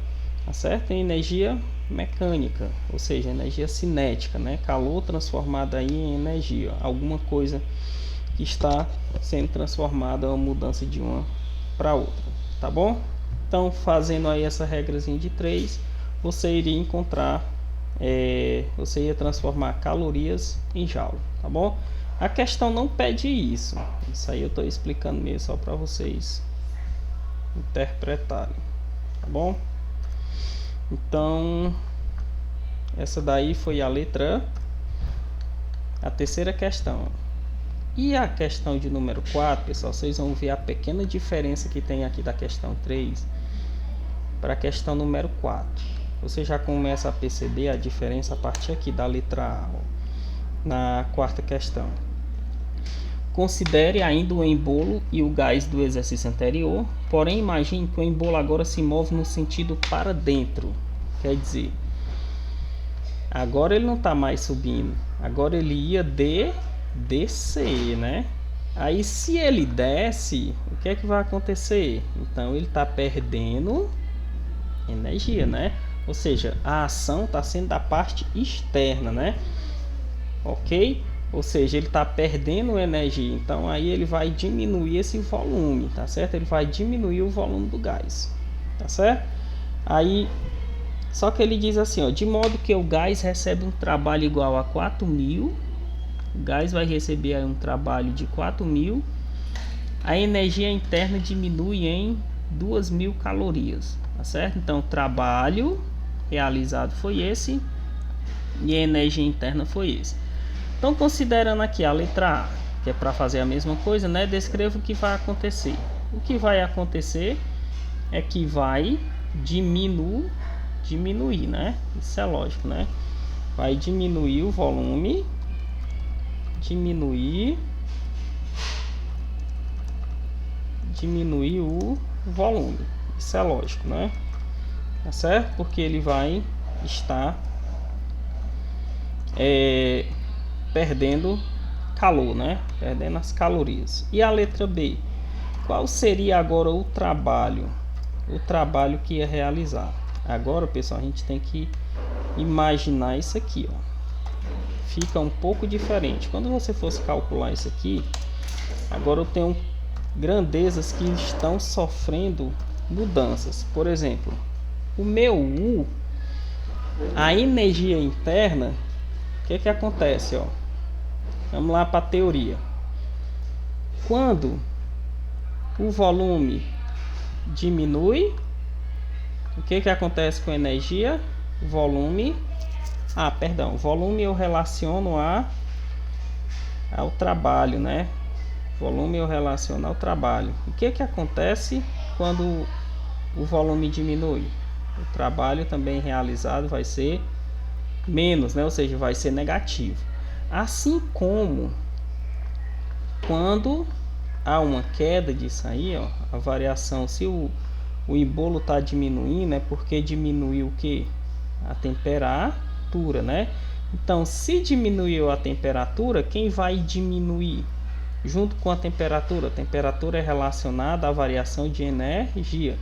tá certo? Em energia mecânica, ou seja, energia cinética, né? Calor transformado aí em energia, alguma coisa que está sendo transformada, uma mudança de uma para outra, tá bom? Então, fazendo aí essa regrazinha de 3, você iria encontrar, você ia transformar calorias em joule, tá bom? A questão não pede isso, isso aí eu estou explicando mesmo só para vocês interpretarem, tá bom? Então, essa daí foi a letra A, a terceira questão. E a questão de número 4, pessoal, vocês vão ver a pequena diferença que tem aqui da questão 3 para a questão número 4. Você já começa a perceber a diferença a partir aqui da letra A, ó, na quarta questão. Considere ainda o embolo e o gás do exercício anterior, porém imagine que o embolo agora se move no sentido para dentro. Quer dizer, agora ele não está mais subindo, agora ele ia descer, né? Aí se ele desce, o que é que vai acontecer? Então ele está perdendo energia, né? Ou seja, a ação está sendo da parte externa, né? Ok? Ou seja, ele está perdendo energia, então aí ele vai diminuir esse volume, tá certo? Ele vai diminuir o volume do gás, tá certo? Aí, só que ele diz assim, ó, de modo que o gás recebe um trabalho igual a 4.000, o gás vai receber aí um trabalho de 4.000, a energia interna diminui em 2.000 calorias, tá certo? Então, o trabalho realizado foi esse e a energia interna foi esse. Então, considerando aqui a letra A, que é para fazer a mesma coisa, né? Descreva o que vai acontecer. O que vai acontecer é que vai diminuir, né? Isso é lógico, né? Vai diminuir o volume, diminuir o volume. Isso é lógico, né? Tá certo? Porque ele vai estar perdendo calor, né? Perdendo as calorias. E a letra B? Qual seria agora o trabalho? O trabalho que ia realizar. Agora, pessoal, a gente tem que imaginar isso aqui, ó. Fica um pouco diferente. Quando você fosse calcular isso aqui, agora eu tenho grandezas que estão sofrendo mudanças. Por exemplo, o meu U, a energia interna, o que acontece, ó? Vamos lá para a teoria. Quando o volume diminui, o que acontece com a energia? Volume. Volume eu relaciono ao trabalho, né? Volume eu relaciono ao trabalho. O que acontece quando o volume diminui? O trabalho também realizado vai ser menos, né? Ou seja, vai ser negativo. Assim como quando há uma queda disso aí, ó, a variação, se o embolo está diminuindo, é porque diminuiu o que? A temperatura, né? Então, se diminuiu a temperatura, quem vai diminuir junto com a temperatura? A temperatura é relacionada à variação de energia.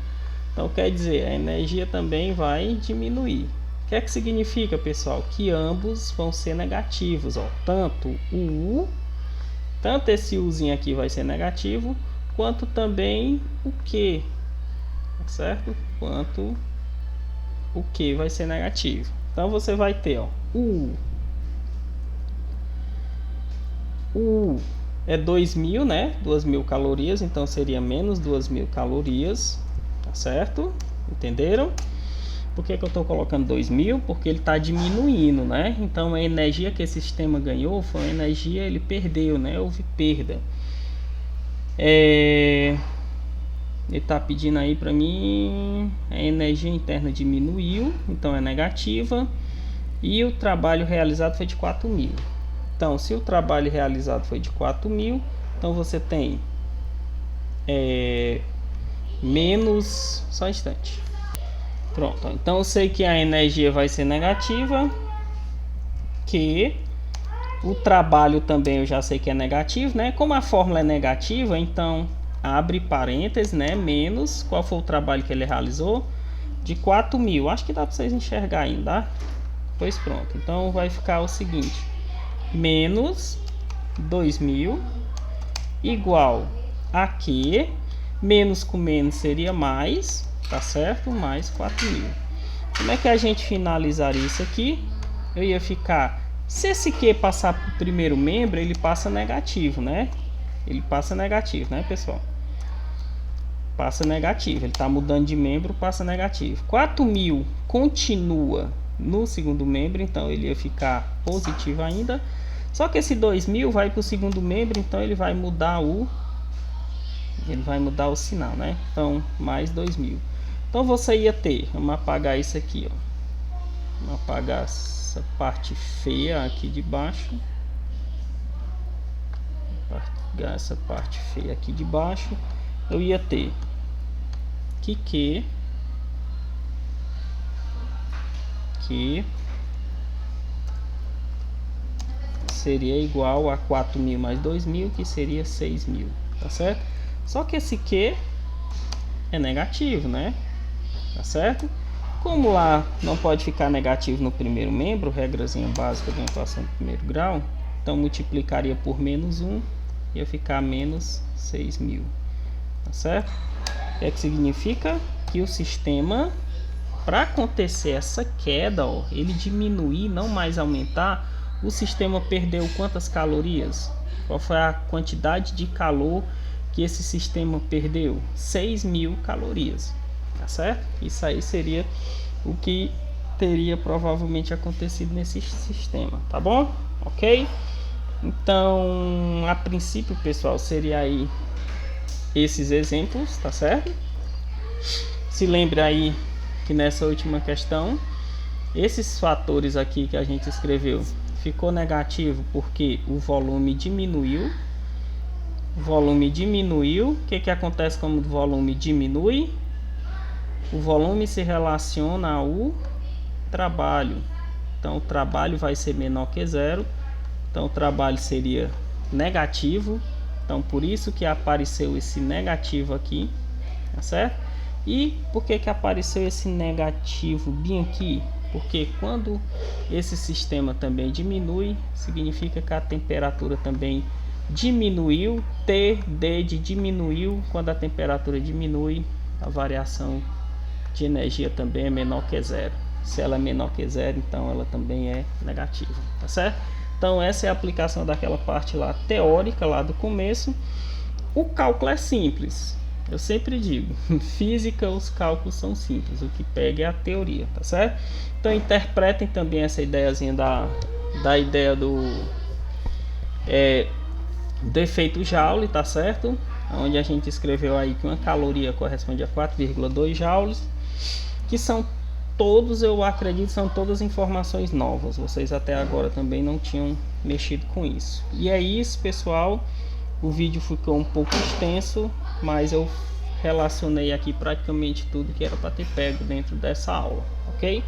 Então, quer dizer, a energia também vai diminuir. O que é que significa, pessoal? Que ambos vão ser negativos, ó. Tanto esse Uzinho aqui vai ser negativo, quanto também o Q, certo? Quanto o Q vai ser negativo. Então você vai ter, ó, U é 2.000, né? 2.000 calorias, então seria menos 2.000 calorias, tá certo? Entenderam? Por que eu estou colocando 2.000? Porque ele está diminuindo, né? Então a energia que esse sistema ganhou foi uma energia, ele perdeu, né? Houve perda. Ele está pedindo aí para mim, a energia interna diminuiu, então é negativa, e o trabalho realizado foi de 4.000. Então, se o trabalho realizado foi de 4.000, então você tem menos, só um instante. Pronto, então eu sei que a energia vai ser negativa, que o trabalho também eu já sei que é negativo, né? Como a fórmula é negativa, então abre parênteses, né? Menos, qual foi o trabalho que ele realizou? de 4.000. Acho que dá para vocês enxergar ainda, tá? Pois pronto. Então vai ficar o seguinte: menos 2.000 igual a que menos com menos seria mais, tá certo? Mais 4.000. Como é que a gente finalizaria isso aqui? Eu ia ficar, se esse Q passar para o primeiro membro, ele passa negativo, né? Ele passa negativo, né, pessoal? Passa negativo, ele está mudando de membro, passa negativo. 4.000 continua no segundo membro, então ele ia ficar positivo ainda. Só que esse 2.000 vai para o segundo membro, então ele vai mudar o sinal, né? Então, mais 2.000. Então você ia ter, vamos apagar isso aqui, ó. Vamos apagar essa parte feia aqui de baixo. Apagar essa parte feia aqui de baixo. Eu ia ter que seria igual a 4.000 mais 2.000, que seria 6.000, tá certo? Só que esse Q é negativo, né? Tá certo? Como lá não pode ficar negativo no primeiro membro, regrazinha básica de uma equação de primeiro grau, então multiplicaria por menos 1 e ia ficar menos 6.000, tá certo? O que é que significa? Que o sistema, para acontecer essa queda, ó, ele diminuir, não mais aumentar, o sistema perdeu quantas calorias? Qual foi a quantidade de calor que esse sistema perdeu? 6.000 calorias, tá certo? Isso aí seria o que teria provavelmente acontecido nesse sistema, tá bom? Ok? Então, a princípio, pessoal, seria aí esses exemplos, tá certo? Se lembre aí que nessa última questão, esses fatores aqui que a gente escreveu ficou negativo porque o volume diminuiu. O volume diminuiu. O que acontece quando o volume diminui? O volume se relaciona ao trabalho. Então o trabalho vai ser menor que zero. Então o trabalho seria negativo. Então por isso que apareceu esse negativo aqui, tá certo? E por que apareceu esse negativo bem aqui? Porque quando esse sistema também diminui, significa que a temperatura também diminuiu. TD de diminuiu. Quando a temperatura diminui, a variação de energia também é menor que zero. Se ela é menor que zero, então ela também é negativa, tá certo? Então essa é a aplicação daquela parte lá teórica lá do começo. O cálculo é simples. Eu sempre digo, física, os cálculos são simples, o que pega é a teoria, tá certo? Então interpretem também essa ideiazinha da ideia do efeito Joule, tá certo? Onde a gente escreveu aí que uma caloria corresponde a 4,2 joules, que são todos, eu acredito, são todas informações novas. Vocês até agora também não tinham mexido com isso. E é isso, pessoal. O vídeo ficou um pouco extenso, mas eu relacionei aqui praticamente tudo que era para ter pego dentro dessa aula, ok?